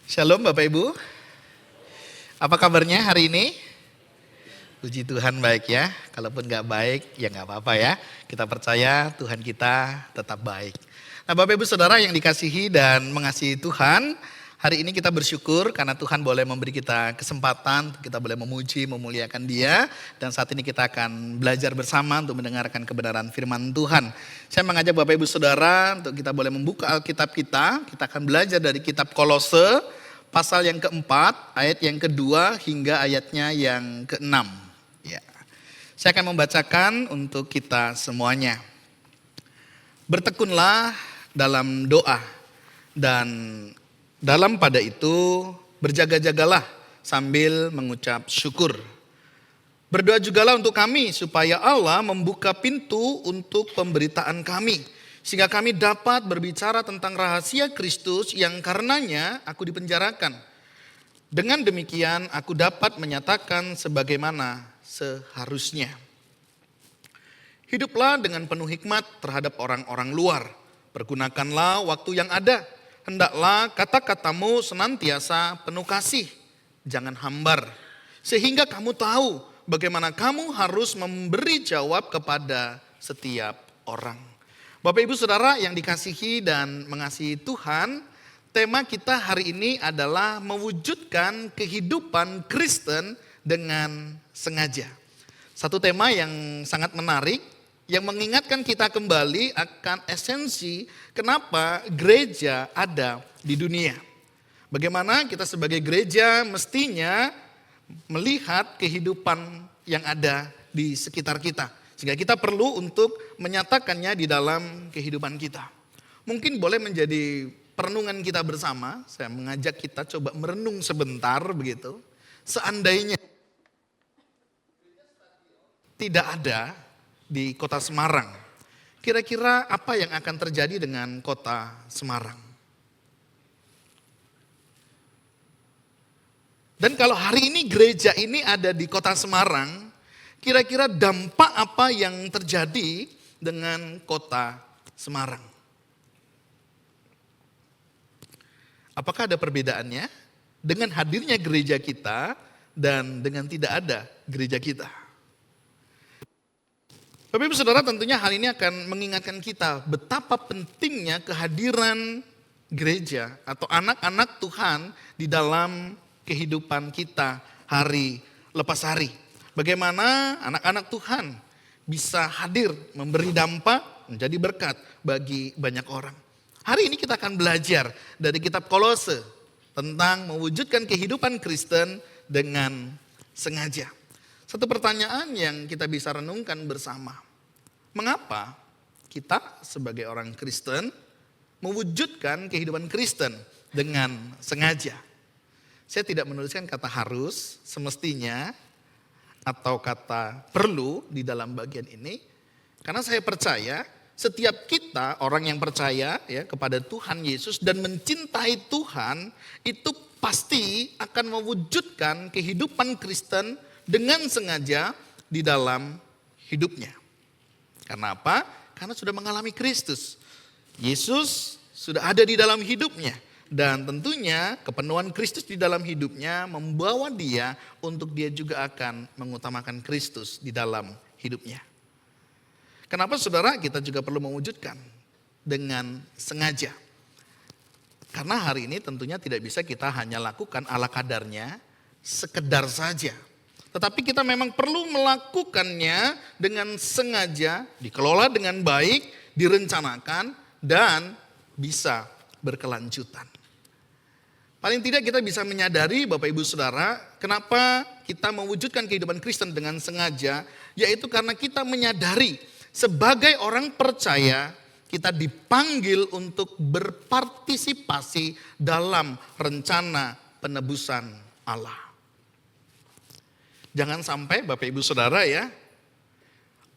Shalom Bapak Ibu, apa kabarnya hari ini? Puji Tuhan baik ya, kalaupun gak baik ya gak apa-apa ya. Kita percaya Tuhan kita tetap baik. Nah Bapak Ibu Saudara yang dikasihi dan mengasihi Tuhan, hari ini kita bersyukur karena Tuhan boleh memberi kita kesempatan, kita boleh memuji, memuliakan Dia. Dan saat ini kita akan belajar bersama untuk mendengarkan kebenaran firman Tuhan. Saya mengajak Bapak Ibu Saudara untuk kita boleh membuka Alkitab kita akan belajar dari kitab Kolose, pasal yang keempat, ayat yang kedua hingga ayatnya yang keenam. Ya. Saya akan membacakan untuk kita semuanya. Bertekunlah dalam doa dan dalam pada itu berjaga-jagalah sambil mengucap syukur. Berdoa jugalah untuk kami supaya Allah membuka pintu untuk pemberitaan kami. Sehingga kami dapat berbicara tentang rahasia Kristus yang karenanya aku dipenjarakan. Dengan demikian aku dapat menyatakan sebagaimana seharusnya. Hiduplah dengan penuh hikmat terhadap orang-orang luar. Pergunakanlah waktu yang ada. Hendaklah kata-katamu senantiasa penuh kasih. Jangan hambar. Sehingga kamu tahu bagaimana kamu harus memberi jawab kepada setiap orang. Bapak Ibu Saudara yang dikasihi dan mengasihi Tuhan, tema kita hari ini adalah mewujudkan kehidupan Kristen dengan sengaja. Satu tema yang sangat menarik, yang mengingatkan kita kembali akan esensi kenapa gereja ada di dunia. Bagaimana kita sebagai gereja mestinya melihat kehidupan yang ada di sekitar kita. Sehingga kita perlu untuk menyatakannya di dalam kehidupan kita. Mungkin boleh menjadi perenungan kita bersama. Saya mengajak kita coba merenung sebentar begitu. Seandainya tidak ada di kota Semarang, kira-kira apa yang akan terjadi dengan kota Semarang? Dan kalau hari ini gereja ini ada di kota Semarang, kira-kira dampak apa yang terjadi dengan kota Semarang? Apakah ada perbedaannya dengan hadirnya gereja kita dan dengan tidak ada gereja kita? Bapak Ibu Saudara, tentunya hal ini akan mengingatkan kita betapa pentingnya kehadiran gereja atau anak-anak Tuhan di dalam kehidupan kita hari lepas hari. Bagaimana anak-anak Tuhan bisa hadir memberi dampak menjadi berkat bagi banyak orang. Hari ini kita akan belajar dari kitab Kolose tentang mewujudkan kehidupan Kristen dengan sengaja. Satu pertanyaan yang kita bisa renungkan bersama. Mengapa kita sebagai orang Kristen mewujudkan kehidupan Kristen dengan sengaja? Saya tidak menuliskan kata harus, semestinya, atau kata perlu di dalam bagian ini. Karena saya percaya setiap kita orang yang percaya ya kepada Tuhan Yesus dan mencintai Tuhan itu pasti akan mewujudkan kehidupan Kristen dengan sengaja di dalam hidupnya. Karena apa? Karena sudah mengalami Kristus. Yesus sudah ada di dalam hidupnya. Dan tentunya kepenuhan Kristus di dalam hidupnya membawa dia untuk dia juga akan mengutamakan Kristus di dalam hidupnya. Kenapa saudara kita juga perlu mewujudkan dengan sengaja? Karena hari ini tentunya tidak bisa kita hanya lakukan ala kadarnya, sekedar saja. Tetapi kita memang perlu melakukannya dengan sengaja, dikelola dengan baik, direncanakan, dan bisa berkelanjutan. Paling tidak kita bisa menyadari Bapak Ibu Saudara, kenapa kita mewujudkan kehidupan Kristen dengan sengaja, yaitu karena kita menyadari sebagai orang percaya, kita dipanggil untuk berpartisipasi dalam rencana penebusan Allah. Jangan sampai Bapak Ibu Saudara ya,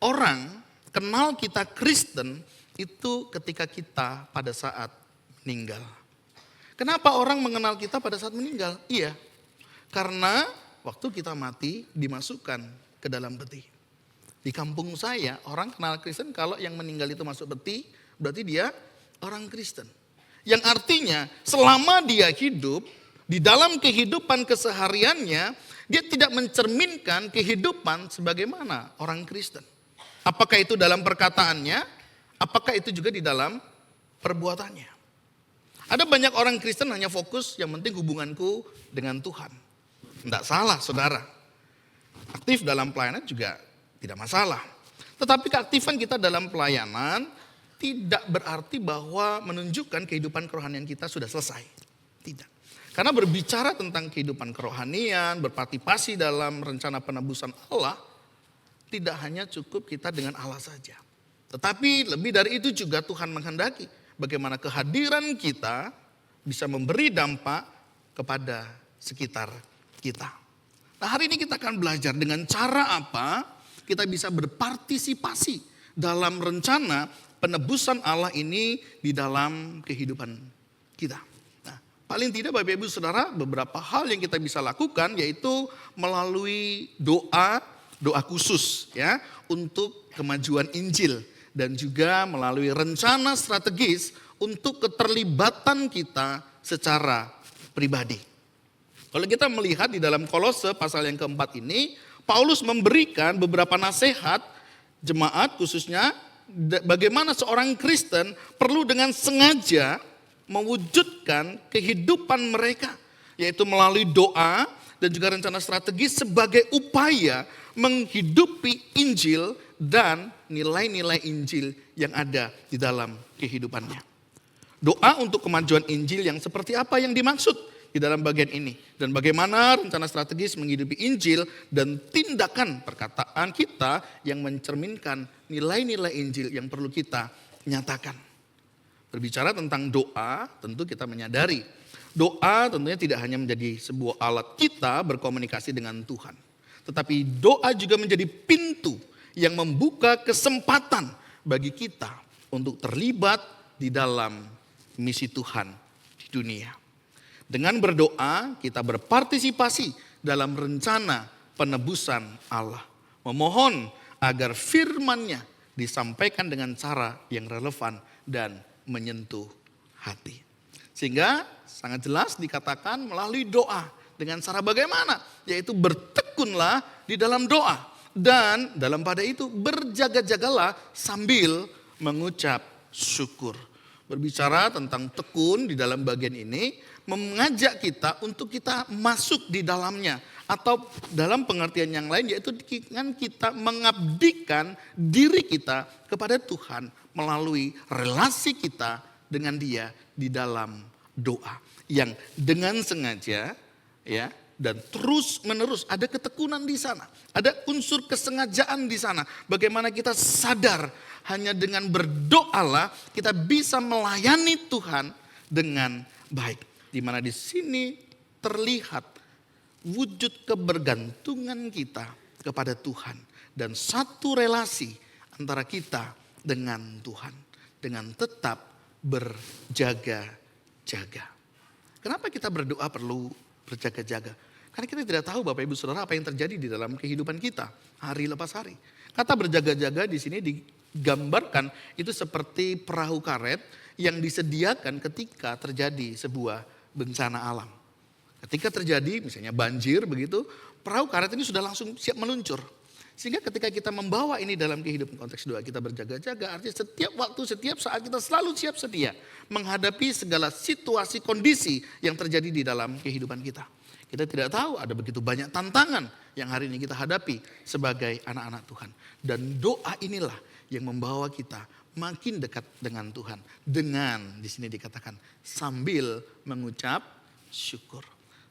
orang kenal kita Kristen itu ketika kita pada saat meninggal. Kenapa orang mengenal kita pada saat meninggal? Iya, karena waktu kita mati dimasukkan ke dalam peti. Di kampung saya orang kenal Kristen kalau yang meninggal itu masuk peti, berarti dia orang Kristen. Yang artinya selama dia hidup, Di dalam kehidupan kesehariannya, dia tidak mencerminkan kehidupan sebagaimana orang Kristen. Apakah itu dalam perkataannya, apakah itu juga di dalam perbuatannya. Ada banyak orang Kristen hanya fokus, yang penting hubunganku dengan Tuhan. Tidak salah saudara. Aktif dalam pelayanan juga tidak masalah. Tetapi keaktifan kita dalam pelayanan tidak berarti bahwa menunjukkan kehidupan kerohanian kita sudah selesai. Tidak. Karena berbicara tentang kehidupan kerohanian, berpartisipasi dalam rencana penebusan Allah, tidak hanya cukup kita dengan Allah saja. Tetapi lebih dari itu juga Tuhan menghendaki bagaimana kehadiran kita bisa memberi dampak kepada sekitar kita. Nah, hari ini kita akan belajar dengan cara apa kita bisa berpartisipasi dalam rencana penebusan Allah ini di dalam kehidupan kita. Paling tidak Bapak Ibu Saudara, beberapa hal yang kita bisa lakukan yaitu melalui doa khusus ya untuk kemajuan Injil dan juga melalui rencana strategis untuk keterlibatan kita secara pribadi. Kalau kita melihat di dalam Kolose pasal yang keempat ini, Paulus memberikan beberapa nasihat jemaat khususnya bagaimana seorang Kristen perlu dengan sengaja mewujudkan kehidupan mereka, yaitu melalui doa dan juga rencana strategis sebagai upaya menghidupi Injil dan nilai-nilai Injil yang ada di dalam kehidupannya. Doa untuk kemajuan Injil yang seperti apa yang dimaksud di dalam bagian ini, dan bagaimana rencana strategis menghidupi Injil dan tindakan perkataan kita yang mencerminkan nilai-nilai Injil yang perlu kita nyatakan. Berbicara tentang doa, tentu kita menyadari doa tentunya tidak hanya menjadi sebuah alat kita berkomunikasi dengan Tuhan. Tetapi doa juga menjadi pintu yang membuka kesempatan bagi kita untuk terlibat di dalam misi Tuhan di dunia. Dengan berdoa kita berpartisipasi dalam rencana penebusan Allah. Memohon agar firman-Nya disampaikan dengan cara yang relevan dan menyentuh hati. Sehingga sangat jelas dikatakan melalui doa. Dengan cara bagaimana? Yaitu bertekunlah di dalam doa. Dan dalam pada itu berjaga-jagalah sambil mengucap syukur. Berbicara tentang tekun di dalam bagian ini mengajak kita untuk kita masuk di dalamnya. Atau dalam pengertian yang lain yaitu dengan kita mengabdikan diri kita kepada Tuhan melalui relasi kita dengan Dia di dalam doa. Yang dengan sengaja ya dan terus menerus ada ketekunan di sana. Ada unsur kesengajaan di sana. Bagaimana kita sadar hanya dengan berdoalah kita bisa melayani Tuhan dengan baik. Di mana di sini terlihat wujud kebergantungan kita kepada Tuhan. Dan satu relasi antara kita dengan Tuhan. Dengan tetap berjaga-jaga. Kenapa kita berdoa perlu berjaga-jaga? Karena kita tidak tahu Bapak Ibu Saudara apa yang terjadi di dalam kehidupan kita. Hari lepas hari. Kata berjaga-jaga di sini digambarkan itu seperti perahu karet yang disediakan ketika terjadi sebuah bencana alam. Ketika terjadi misalnya banjir begitu, perahu karet ini sudah langsung siap meluncur. Sehingga ketika kita membawa ini dalam kehidupan konteks doa, kita berjaga-jaga, artinya setiap waktu, setiap saat kita selalu siap sedia menghadapi segala situasi, kondisi yang terjadi di dalam kehidupan kita. Kita tidak tahu ada begitu banyak tantangan yang hari ini kita hadapi sebagai anak-anak Tuhan. Dan doa inilah yang membawa kita makin dekat dengan Tuhan. Dengan, di sini dikatakan, sambil mengucap syukur.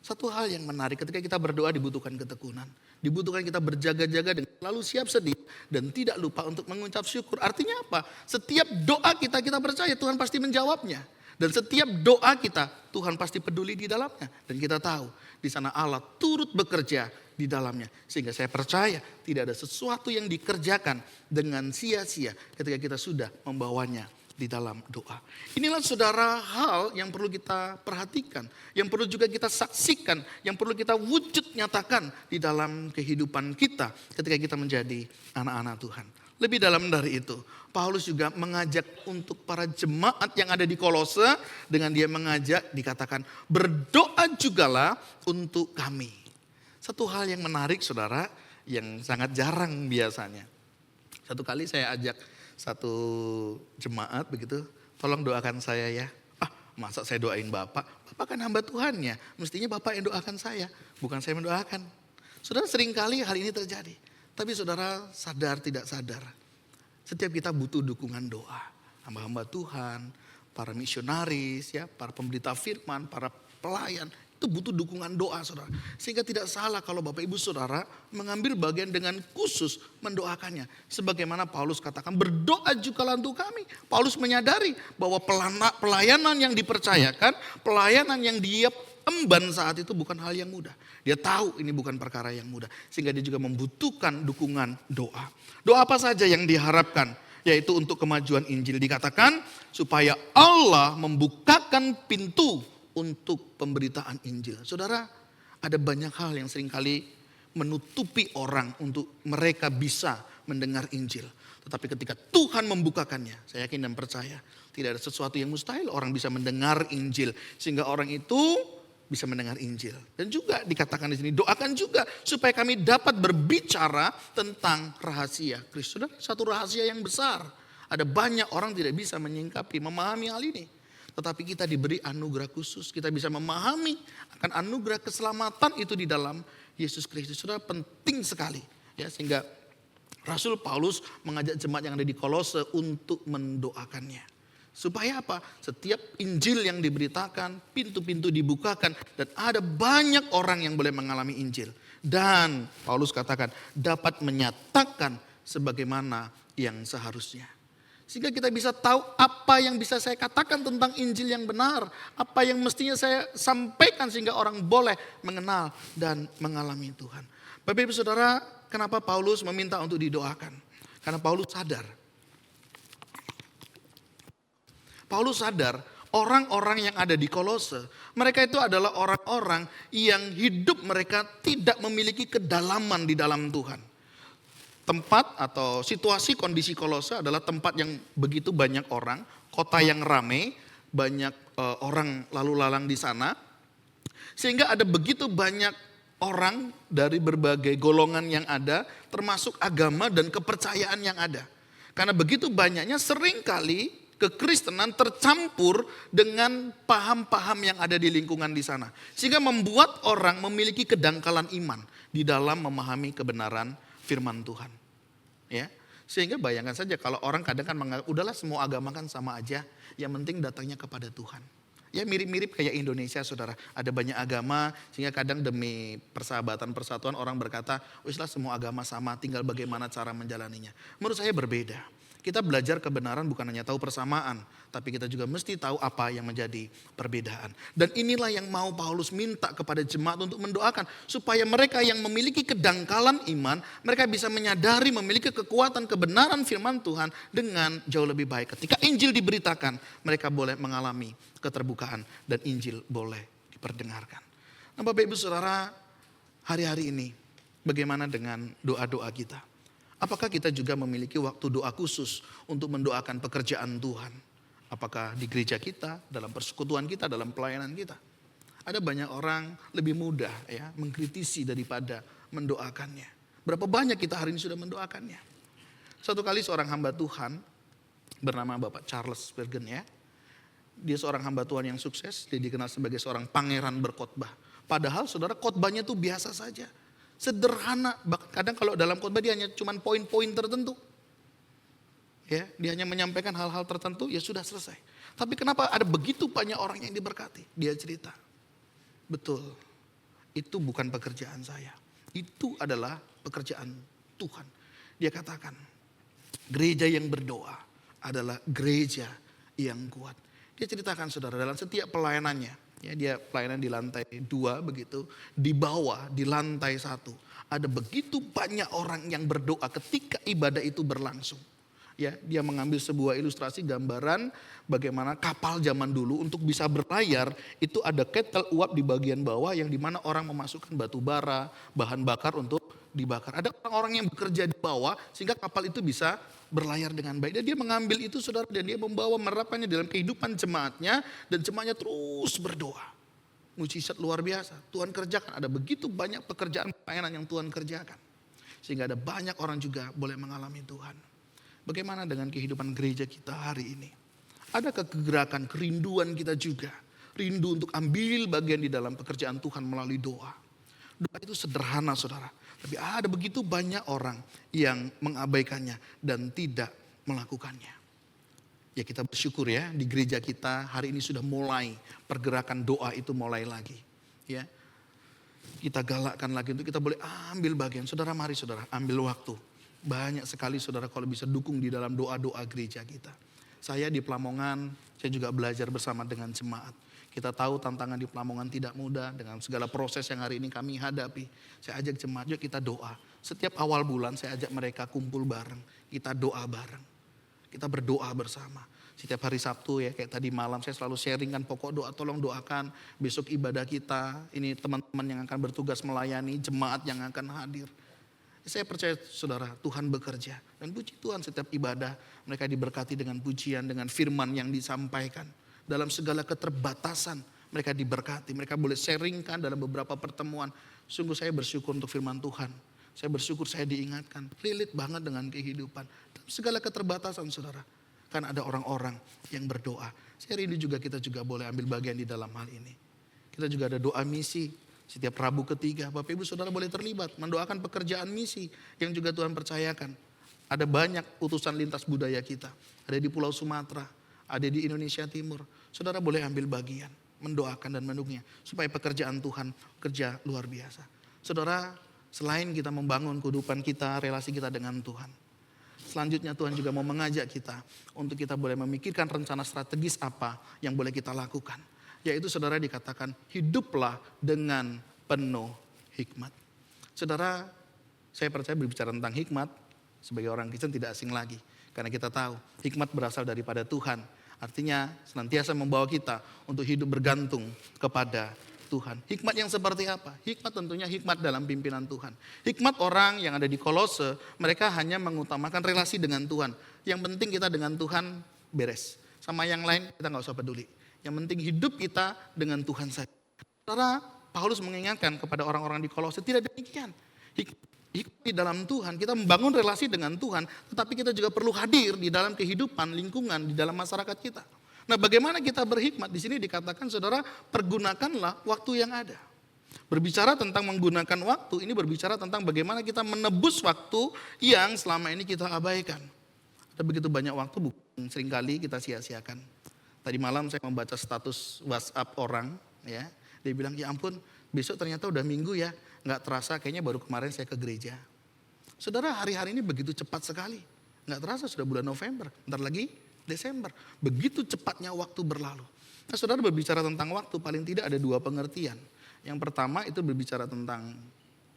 Satu hal yang menarik ketika kita berdoa dibutuhkan ketekunan. Dibutuhkan kita berjaga-jaga dan selalu siap sedia dan tidak lupa untuk mengucap syukur. Artinya apa? Setiap doa kita percaya Tuhan pasti menjawabnya. Dan setiap doa kita Tuhan pasti peduli di dalamnya. Dan kita tahu di sana Allah turut bekerja di dalamnya. Sehingga saya percaya tidak ada sesuatu yang dikerjakan dengan sia-sia ketika kita sudah membawanya di dalam doa. Inilah saudara hal yang perlu kita perhatikan, yang perlu juga kita saksikan, yang perlu kita wujud nyatakan di dalam kehidupan kita ketika kita menjadi anak-anak Tuhan. Lebih dalam dari itu, Paulus juga mengajak untuk para jemaat yang ada di Kolose, dengan dia mengajak dikatakan berdoa jugalah untuk kami. Satu hal yang menarik saudara, yang sangat jarang biasanya. Satu kali saya ajak satu jemaat begitu, tolong doakan saya ya. Masa saya doain Bapak? Bapak kan hamba Tuhannya, mestinya Bapak yang doakan saya, bukan saya mendoakan. Saudara, seringkali hal ini terjadi. Tapi saudara sadar tidak sadar, setiap kita butuh dukungan doa. Hamba-hamba Tuhan, para misionaris, ya, para pemberita firman, para pelayan, itu butuh dukungan doa saudara. Sehingga tidak salah kalau Bapak Ibu Saudara mengambil bagian dengan khusus mendoakannya. Sebagaimana Paulus katakan, berdoa jugalah untuk kami. Paulus menyadari bahwa pelayanan yang dipercayakan, pelayanan yang dia emban saat itu bukan hal yang mudah. Dia tahu ini bukan perkara yang mudah. Sehingga dia juga membutuhkan dukungan doa. Doa apa saja yang diharapkan? Yaitu untuk kemajuan Injil. Dikatakan supaya Allah membukakan pintu untuk pemberitaan Injil. Saudara, ada banyak hal yang seringkali menutupi orang untuk mereka bisa mendengar Injil. Tetapi ketika Tuhan membukakannya, saya yakin dan percaya, tidak ada sesuatu yang mustahil orang bisa mendengar Injil. Sehingga orang itu bisa mendengar Injil. Dan juga dikatakan di sini, doakan juga supaya kami dapat berbicara tentang rahasia Kristus. Saudara, satu rahasia yang besar. Ada banyak orang tidak bisa menyingkapi, memahami hal ini. Tetapi kita diberi anugerah khusus. Kita bisa memahami akan anugerah keselamatan itu di dalam Yesus Kristus. Saudara, penting sekali. Ya, sehingga Rasul Paulus mengajak jemaat yang ada di Kolose untuk mendoakannya. Supaya apa? Setiap Injil yang diberitakan, pintu-pintu dibukakan. Dan ada banyak orang yang boleh mengalami Injil. Dan Paulus katakan dapat menyatakan sebagaimana yang seharusnya. Sehingga kita bisa tahu apa yang bisa saya katakan tentang Injil yang benar. Apa yang mestinya saya sampaikan sehingga orang boleh mengenal dan mengalami Tuhan. Bapak Ibu Saudara, kenapa Paulus meminta untuk didoakan? Karena Paulus sadar orang-orang yang ada di Kolose, mereka itu adalah orang-orang yang hidup mereka tidak memiliki kedalaman di dalam Tuhan. Tempat atau situasi kondisi Kolose adalah tempat yang begitu banyak orang, kota yang ramai, banyak orang lalu lalang di sana. Sehingga ada begitu banyak orang dari berbagai golongan yang ada, termasuk agama dan kepercayaan yang ada. Karena begitu banyaknya seringkali kekristenan tercampur dengan paham-paham yang ada di lingkungan di sana. Sehingga membuat orang memiliki kedangkalan iman di dalam memahami kebenaran firman Tuhan. Ya, sehingga bayangkan saja kalau orang kadang kan menganggap, udahlah semua agama kan sama aja, yang penting datangnya kepada Tuhan. Ya mirip-mirip kayak Indonesia saudara, ada banyak agama sehingga kadang demi persahabatan persatuan orang berkata, wislah semua agama sama, tinggal bagaimana cara menjalaninya. Menurut saya berbeda. Kita belajar kebenaran bukan hanya tahu persamaan, tapi kita juga mesti tahu apa yang menjadi perbedaan. Dan inilah yang mau Paulus minta kepada jemaat untuk mendoakan. Supaya mereka yang memiliki kedangkalan iman, mereka bisa menyadari memiliki kekuatan kebenaran firman Tuhan dengan jauh lebih baik. Ketika Injil diberitakan, mereka boleh mengalami keterbukaan dan Injil boleh diperdengarkan. Nah Bapak Ibu Saudara, hari-hari ini bagaimana dengan doa-doa kita? Apakah kita juga memiliki waktu doa khusus untuk mendoakan pekerjaan Tuhan? Apakah di gereja kita, dalam persekutuan kita, dalam pelayanan kita? Ada banyak orang lebih mudah ya mengkritisi daripada mendoakannya. Berapa banyak kita hari ini sudah mendoakannya? Satu kali seorang hamba Tuhan bernama Bapak Charles Spurgeon ya. Dia seorang hamba Tuhan yang sukses, dia dikenal sebagai seorang pangeran berkhotbah. Padahal saudara khotbahnya itu biasa saja. Sederhana, kadang kalau dalam khotbah dia hanya cuma poin-poin tertentu. Ya, dia hanya menyampaikan hal-hal tertentu, ya sudah selesai. Tapi kenapa ada begitu banyak orang yang diberkati? Dia cerita, betul, itu bukan pekerjaan saya. Itu adalah pekerjaan Tuhan. Dia katakan, gereja yang berdoa adalah gereja yang kuat. Dia ceritakan saudara, dalam setiap pelayanannya, ya, dia pelayanan di lantai 2 begitu, di bawah di lantai 1 ada begitu banyak orang yang berdoa ketika ibadah itu berlangsung. Ya, dia mengambil sebuah ilustrasi gambaran bagaimana kapal zaman dulu untuk bisa berlayar itu ada ketel uap di bagian bawah yang dimana orang memasukkan batu bara, bahan bakar untuk dibakar. Ada orang-orang yang bekerja di bawah sehingga kapal itu bisa berlayar dengan baik. Dan dia mengambil itu saudara, dan dia membawa menerapkannya dalam kehidupan jemaatnya, dan jemaatnya terus berdoa. Mujizat luar biasa Tuhan kerjakan. Ada begitu banyak pekerjaan pelayanan yang Tuhan kerjakan, sehingga ada banyak orang juga boleh mengalami Tuhan. Bagaimana dengan kehidupan gereja kita hari ini? Adakah kegerakan, kerinduan kita juga, rindu untuk ambil bagian di dalam pekerjaan Tuhan melalui doa? Doa itu sederhana saudara, tapi ada begitu banyak orang yang mengabaikannya dan tidak melakukannya. Ya kita bersyukur ya, di gereja kita hari ini sudah mulai pergerakan doa itu mulai lagi. Ya, kita galakkan lagi untuk kita boleh ambil bagian. Saudara, mari saudara ambil waktu. Banyak sekali saudara kalau bisa dukung di dalam doa-doa gereja kita. Saya di Pelamongan, saya juga belajar bersama dengan jemaat. Kita tahu tantangan di Pelamongan tidak mudah dengan segala proses yang hari ini kami hadapi. Saya ajak jemaat, yuk kita doa. Setiap awal bulan saya ajak mereka kumpul bareng. Kita doa bareng. Kita berdoa bersama. Setiap hari Sabtu ya, kayak tadi malam saya selalu sharingkan pokok doa, tolong doakan besok ibadah kita. Ini teman-teman yang akan bertugas melayani, jemaat yang akan hadir. Saya percaya saudara, Tuhan bekerja. Dan puji Tuhan setiap ibadah mereka diberkati dengan pujian, dengan firman yang disampaikan. Dalam segala keterbatasan mereka diberkati. Mereka boleh sharingkan dalam beberapa pertemuan. Sungguh saya bersyukur untuk firman Tuhan. Saya bersyukur saya diingatkan. Lilit banget dengan kehidupan. Dalam segala keterbatasan saudara. Karena ada orang-orang yang berdoa. Saya rindu juga kita juga boleh ambil bagian di dalam hal ini. Kita juga ada doa misi. Setiap Rabu ketiga Bapak Ibu Saudara boleh terlibat. Mendoakan pekerjaan misi yang juga Tuhan percayakan. Ada banyak utusan lintas budaya kita. Ada di Pulau Sumatera. Ada di Indonesia Timur. Saudara boleh ambil bagian, mendoakan dan mendukungnya. Supaya pekerjaan Tuhan kerja luar biasa. Saudara, selain kita membangun kehidupan kita, relasi kita dengan Tuhan. Selanjutnya Tuhan juga mau mengajak kita untuk kita boleh memikirkan rencana strategis apa yang boleh kita lakukan. Yaitu saudara dikatakan hiduplah dengan penuh hikmat. Saudara, saya percaya berbicara tentang hikmat, sebagai orang Kristen tidak asing lagi. Karena kita tahu hikmat berasal daripada Tuhan. Artinya senantiasa membawa kita untuk hidup bergantung kepada Tuhan. Hikmat yang seperti apa? Hikmat tentunya hikmat dalam pimpinan Tuhan. Hikmat orang yang ada di Kolose, mereka hanya mengutamakan relasi dengan Tuhan. Yang penting kita dengan Tuhan beres. Sama yang lain kita gak usah peduli. Yang penting hidup kita dengan Tuhan saja. Saudara, Paulus mengingatkan kepada orang-orang di Kolose, tidak demikian. Hikmat di dalam Tuhan, kita membangun relasi dengan Tuhan, tetapi kita juga perlu hadir di dalam kehidupan, lingkungan, di dalam masyarakat kita. Nah, bagaimana kita berhikmat? Di sini dikatakan, saudara, pergunakanlah waktu yang ada. Berbicara tentang menggunakan waktu, ini berbicara tentang bagaimana kita menebus waktu yang selama ini kita abaikan. Ada begitu banyak waktu yang seringkali kita sia-siakan. Tadi malam saya membaca status WhatsApp orang, ya, dia bilang, ya ampun, besok ternyata udah minggu ya. Nggak terasa kayaknya baru kemarin saya ke gereja. Saudara, hari-hari ini begitu cepat sekali. Nggak terasa sudah bulan November, bentar lagi Desember. Begitu cepatnya waktu berlalu. Nah, saudara, berbicara tentang waktu paling tidak ada dua pengertian. Yang pertama itu berbicara tentang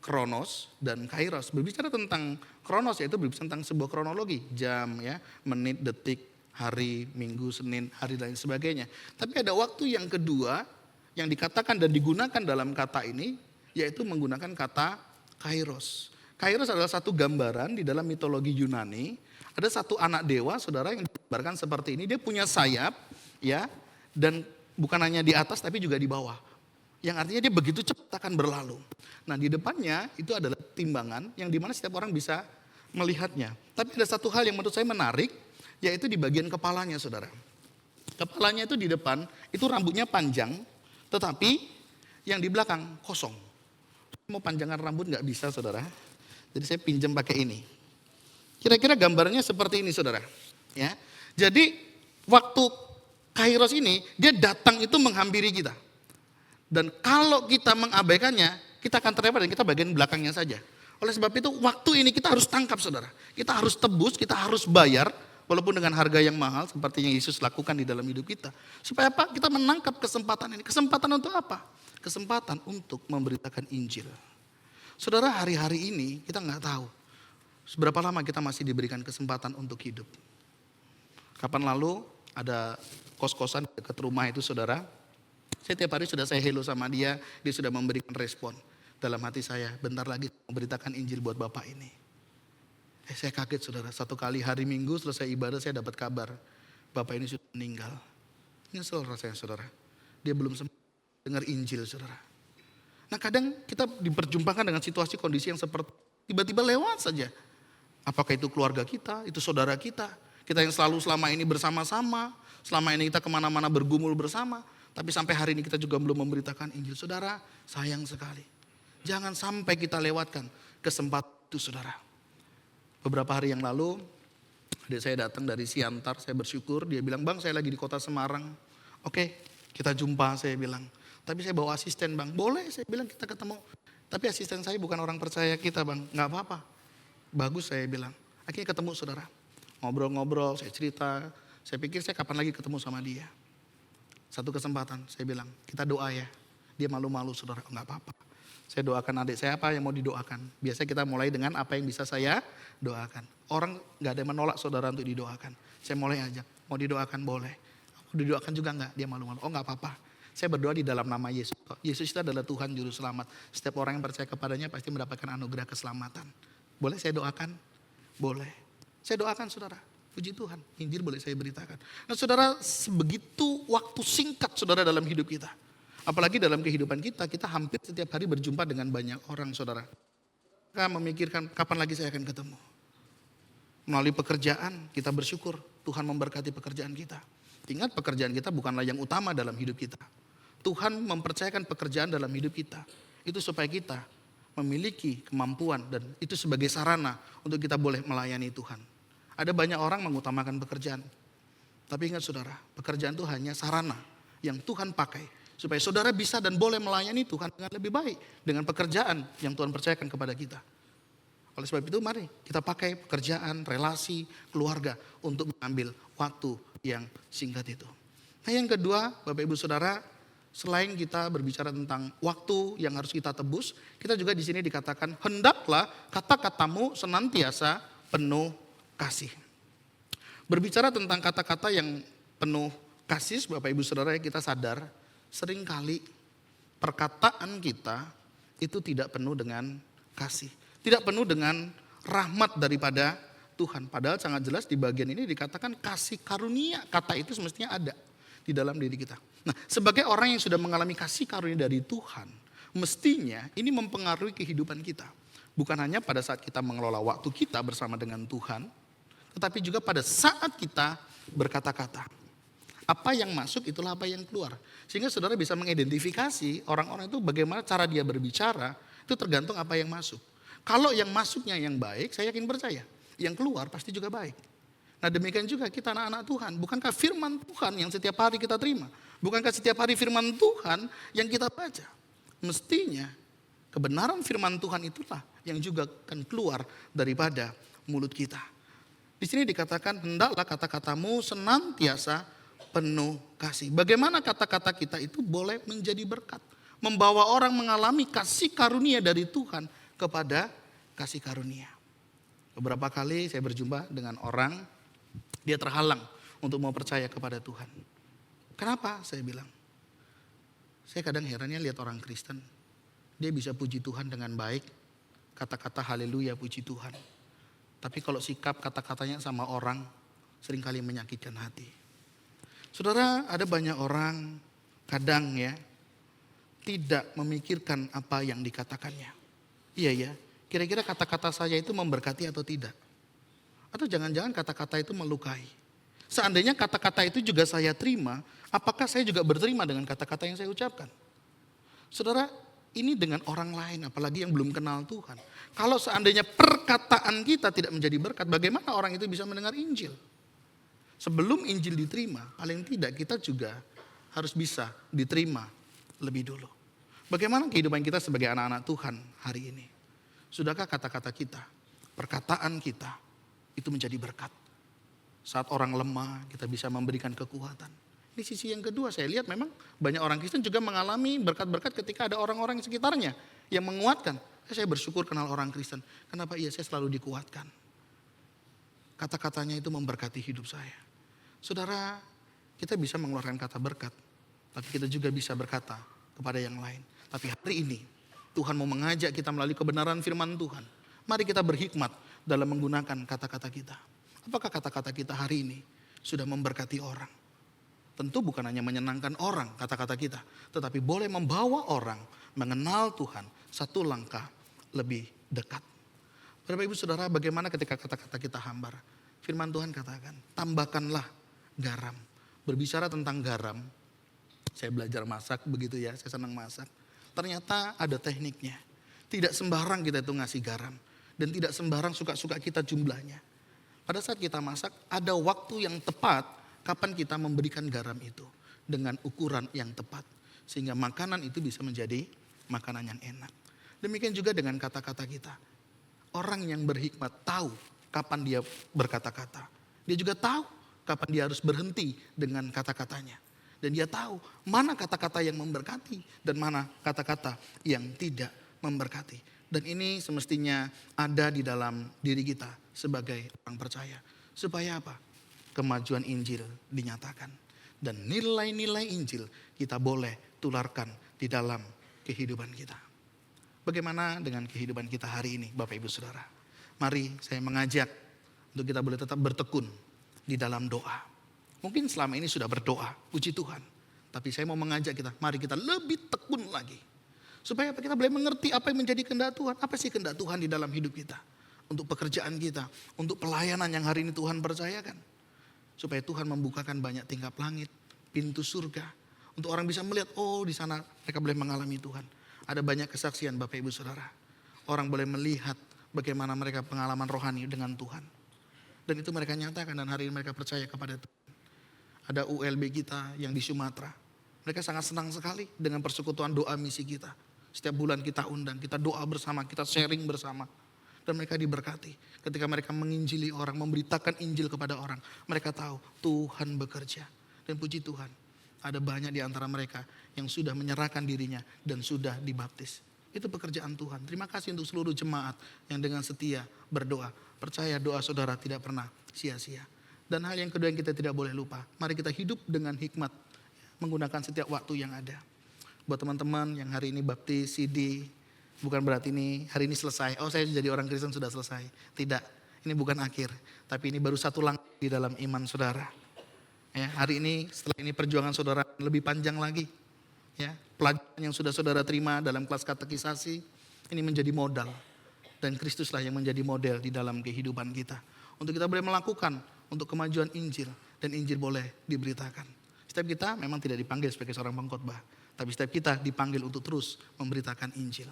kronos dan kairos. Berbicara tentang kronos yaitu berbicara tentang sebuah kronologi. Jam, ya, menit, detik, hari, minggu, Senin, hari dan sebagainya. Tapi ada waktu yang kedua yang dikatakan dan digunakan dalam kata ini, yaitu menggunakan kata kairos. Kairos adalah satu gambaran di dalam mitologi Yunani. Ada satu anak dewa, saudara, yang digambarkan seperti ini. Dia punya sayap, ya, dan bukan hanya di atas tapi juga di bawah. Yang artinya dia begitu cepat akan berlalu. Nah, di depannya itu adalah timbangan yang dimana setiap orang bisa melihatnya. Tapi ada satu hal yang menurut saya menarik, yaitu di bagian kepalanya, saudara. Kepalanya itu di depan, itu rambutnya panjang, tetapi yang di belakang kosong. Mau panjangan rambut nggak bisa, saudara. Jadi saya pinjam pakai ini. Kira-kira gambarnya seperti ini, saudara. Ya, jadi waktu kairos ini dia datang itu menghampiri kita. Dan kalau kita mengabaikannya, kita akan terlewat dan kita bagian belakangnya saja. Oleh sebab itu waktu ini kita harus tangkap, saudara. Kita harus tebus, kita harus bayar. Walaupun dengan harga yang mahal seperti yang Yesus lakukan di dalam hidup kita. Supaya apa? Kita menangkap kesempatan ini. Kesempatan untuk apa? Kesempatan untuk memberitakan Injil. Saudara, hari-hari ini kita nggak tahu seberapa lama kita masih diberikan kesempatan untuk hidup. Kapan lalu ada kos-kosan dekat rumah itu, saudara. Saya tiap hari sudah saya hello sama dia, dia sudah memberikan respon. dalam hati saya, bentar lagi memberitakan Injil buat Bapak ini. Saya kaget saudara, satu kali hari Minggu selesai ibadah saya dapat kabar, Bapak ini sudah meninggal. Nyesel rasanya saudara, dia belum sempat dengar Injil saudara. Nah kadang kita diperjumpakan dengan situasi kondisi yang seperti tiba-tiba lewat saja. Apakah itu keluarga kita, itu saudara kita yang selalu selama ini bersama-sama, selama ini kita kemana-mana bergumul bersama, tapi sampai hari ini kita juga belum memberitakan Injil. Saudara, sayang sekali. Jangan sampai kita lewatkan kesempatan itu saudara. Beberapa hari yang lalu, adik saya datang dari Siantar, saya bersyukur, dia bilang, "Bang, saya lagi di kota Semarang." "Oke, kita jumpa," saya bilang. "Tapi saya bawa asisten bang." "Boleh," saya bilang, "kita ketemu." "Tapi asisten saya bukan orang percaya kita bang." "Gak apa-apa." "Bagus," saya bilang. Akhirnya ketemu saudara. Ngobrol-ngobrol, saya cerita. Saya pikir saya kapan lagi ketemu sama dia. Satu kesempatan, saya bilang, "Kita doa ya." Dia malu-malu saudara, "Gak apa-apa. Saya doakan adik saya apa yang mau didoakan." Biasa kita mulai dengan apa yang bisa saya doakan. Orang gak ada yang menolak saudara untuk didoakan. Saya mulai aja, "Mau didoakan boleh." "Mau didoakan juga enggak?" Dia malu-malu. "Oh gak apa-apa. Saya berdoa di dalam nama Yesus. Yesus itu adalah Tuhan Juru Selamat. Setiap orang yang percaya kepadanya pasti mendapatkan anugerah keselamatan. Boleh saya doakan?" "Boleh." Saya doakan saudara. Puji Tuhan, Injil boleh saya beritakan. Nah saudara, sebegitu waktu singkat saudara dalam hidup kita. Apalagi dalam kehidupan kita hampir setiap hari berjumpa dengan banyak orang saudara. Kita memikirkan kapan lagi saya akan ketemu. Melalui pekerjaan kita bersyukur Tuhan memberkati pekerjaan kita. Ingat, pekerjaan kita bukanlah yang utama dalam hidup kita. Tuhan mempercayakan pekerjaan dalam hidup kita. Itu supaya kita memiliki kemampuan dan itu sebagai sarana untuk kita boleh melayani Tuhan. Ada banyak orang mengutamakan pekerjaan. Tapi ingat saudara, pekerjaan itu hanya sarana yang Tuhan pakai. Supaya saudara bisa dan boleh melayani Tuhan dengan lebih baik. Dengan pekerjaan yang Tuhan percayakan kepada kita. Oleh sebab itu mari kita pakai pekerjaan, relasi, keluarga untuk mengambil waktu yang singkat itu. Nah yang kedua, Bapak Ibu Saudara, selain kita berbicara tentang waktu yang harus kita tebus, kita juga di sini dikatakan hendaklah kata-katamu senantiasa penuh kasih. Berbicara tentang kata-kata yang penuh kasih, Bapak Ibu Saudara, kita sadar seringkali perkataan kita itu tidak penuh dengan kasih. Tidak penuh dengan rahmat daripada Tuhan. Padahal sangat jelas di bagian ini dikatakan kasih karunia. Kata itu semestinya ada di dalam diri kita. Nah, sebagai orang yang sudah mengalami kasih karunia dari Tuhan, mestinya ini mempengaruhi kehidupan kita. Bukan hanya pada saat kita mengelola waktu kita bersama dengan Tuhan, tetapi juga pada saat kita berkata-kata. Apa yang masuk itulah apa yang keluar. Sehingga saudara bisa mengidentifikasi orang-orang itu bagaimana cara dia berbicara, itu tergantung apa yang masuk. Kalau yang masuknya yang baik, saya yakin percaya. Yang keluar pasti juga baik. Nah demikian juga kita anak-anak Tuhan. Bukankah firman Tuhan yang setiap hari kita terima? Bukankah setiap hari firman Tuhan yang kita baca? Mestinya kebenaran firman Tuhan itulah yang juga akan keluar daripada mulut kita. Di sini dikatakan hendaklah kata-katamu senantiasa penuh kasih. Bagaimana kata-kata kita itu boleh menjadi berkat. Membawa orang mengalami kasih karunia dari Tuhan kepada kasih karunia. Beberapa kali saya berjumpa dengan orang, dia terhalang untuk mau percaya kepada Tuhan. Kenapa? Saya bilang. Saya kadang herannya lihat orang Kristen. Dia bisa puji Tuhan dengan baik. Kata-kata haleluya puji Tuhan. Tapi kalau sikap kata-katanya sama orang, seringkali menyakitkan hati. Saudara, ada banyak orang kadang ya, tidak memikirkan apa yang dikatakannya. Iya ya, kira-kira kata-kata saya itu memberkati atau tidak? Atau jangan-jangan kata-kata itu melukai. Seandainya kata-kata itu juga saya terima, apakah saya juga berterima dengan kata-kata yang saya ucapkan? Saudara, ini dengan orang lain, apalagi yang belum kenal Tuhan. Kalau seandainya perkataan kita tidak menjadi berkat, bagaimana orang itu bisa mendengar Injil? Sebelum Injil diterima, paling tidak kita juga harus bisa diterima lebih dulu. Bagaimana kehidupan kita sebagai anak-anak Tuhan hari ini? Sudahkah kata-kata kita, perkataan kita itu menjadi berkat? Saat orang lemah, kita bisa memberikan kekuatan. Di sisi yang kedua, saya lihat memang banyak orang Kristen juga mengalami berkat-berkat ketika ada orang-orang di sekitarnya yang menguatkan. Saya bersyukur kenal orang Kristen. Kenapa? Iya, saya selalu dikuatkan. Kata-katanya itu memberkati hidup saya. Saudara, kita bisa mengeluarkan kata berkat, tapi kita juga bisa berkata kepada yang lain. Tapi hari ini, Tuhan mau mengajak kita melalui kebenaran firman Tuhan. Mari kita berhikmat dalam menggunakan kata-kata kita. Apakah kata-kata kita hari ini sudah memberkati orang? Tentu bukan hanya menyenangkan orang kata-kata kita, tetapi boleh membawa orang mengenal Tuhan satu langkah lebih dekat. Bapak Ibu Saudara, bagaimana ketika kata-kata kita hambar? Firman Tuhan katakan, tambahkanlah garam. Berbicara tentang garam, saya belajar masak begitu ya, saya senang masak. Ternyata ada tekniknya. Tidak sembarang kita itu ngasih garam. Dan tidak sembarang suka-suka kita jumlahnya. Pada saat kita masak, ada waktu yang tepat kapan kita memberikan garam itu. Dengan ukuran yang tepat. Sehingga makanan itu bisa menjadi makanan yang enak. Demikian juga dengan kata-kata kita. Orang yang berhikmat tahu kapan dia berkata-kata. Dia juga tahu kapan dia harus berhenti dengan kata-katanya. Dan dia tahu mana kata-kata yang memberkati dan mana kata-kata yang tidak memberkati. Dan ini semestinya ada di dalam diri kita sebagai orang percaya. Supaya apa? Kemajuan Injil dinyatakan. Dan nilai-nilai Injil kita boleh tularkan di dalam kehidupan kita. Bagaimana dengan kehidupan kita hari ini Bapak Ibu Saudara? Mari saya mengajak untuk kita boleh tetap bertekun di dalam doa. Mungkin selama ini sudah berdoa, puji Tuhan. Tapi saya mau mengajak kita, mari kita lebih tekun lagi. Supaya kita boleh mengerti apa yang menjadi kehendak Tuhan. Apa sih kehendak Tuhan di dalam hidup kita. Untuk pekerjaan kita, untuk pelayanan yang hari ini Tuhan percayakan. Supaya Tuhan membukakan banyak tingkap langit, pintu surga. Untuk orang bisa melihat, oh di sana mereka boleh mengalami Tuhan. Ada banyak kesaksian Bapak Ibu Saudara. Orang boleh melihat bagaimana mereka pengalaman rohani dengan Tuhan. Dan itu mereka nyatakan dan hari ini mereka percaya kepada Tuhan. Ada ULB kita yang di Sumatera. Mereka sangat senang sekali dengan persekutuan doa misi kita. Setiap bulan kita undang, kita doa bersama, kita sharing bersama. Dan mereka diberkati. Ketika mereka menginjili orang, memberitakan Injil kepada orang. Mereka tahu Tuhan bekerja. Dan puji Tuhan, ada banyak di antara mereka yang sudah menyerahkan dirinya dan sudah dibaptis. Itu pekerjaan Tuhan. Terima kasih untuk seluruh jemaat yang dengan setia berdoa. Percaya doa saudara tidak pernah sia-sia. Dan hal yang kedua yang kita tidak boleh lupa. Mari kita hidup dengan hikmat. Menggunakan setiap waktu yang ada. Buat teman-teman yang hari ini baptis, CD. Bukan berarti ini hari ini selesai. Oh saya jadi orang Kristen sudah selesai. Tidak. Ini bukan akhir. Tapi ini baru satu langkah di dalam iman saudara. Ya, hari ini setelah ini perjuangan saudara lebih panjang lagi. Ya, pelajaran yang sudah saudara terima dalam kelas katekisasi. Ini menjadi modal. Dan Kristuslah yang menjadi model di dalam kehidupan kita. Untuk kita boleh melakukan untuk kemajuan Injil. Dan Injil boleh diberitakan. Setiap kita memang tidak dipanggil sebagai seorang pengkhotbah. Tapi setiap kita dipanggil untuk terus memberitakan Injil.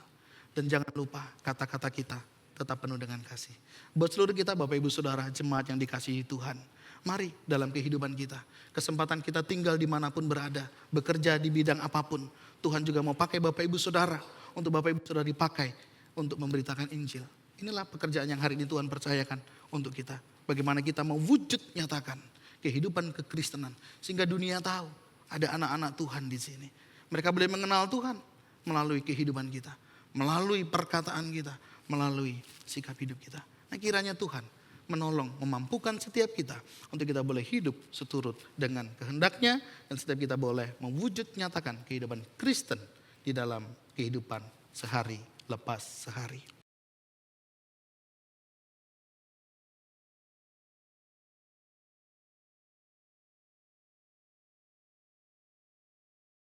Dan jangan lupa kata-kata kita tetap penuh dengan kasih. Buat seluruh kita Bapak Ibu Saudara, jemaat yang dikasihi Tuhan. Mari dalam kehidupan kita. Kesempatan kita tinggal dimanapun berada. Bekerja di bidang apapun. Tuhan juga mau pakai Bapak Ibu Saudara. Untuk Bapak Ibu Saudara dipakai untuk memberitakan Injil. Inilah pekerjaan yang hari ini Tuhan percayakan untuk kita. Bagaimana kita mau wujud nyatakan kehidupan kekristenan. Sehingga dunia tahu ada anak-anak Tuhan di sini. Mereka boleh mengenal Tuhan melalui kehidupan kita. Melalui perkataan kita. Melalui sikap hidup kita. Nah kiranya Tuhan menolong, memampukan setiap kita. Untuk kita boleh hidup seturut dengan kehendaknya. Dan setiap kita boleh mewujud nyatakan kehidupan Kristen di dalam kehidupan sehari lepas sehari.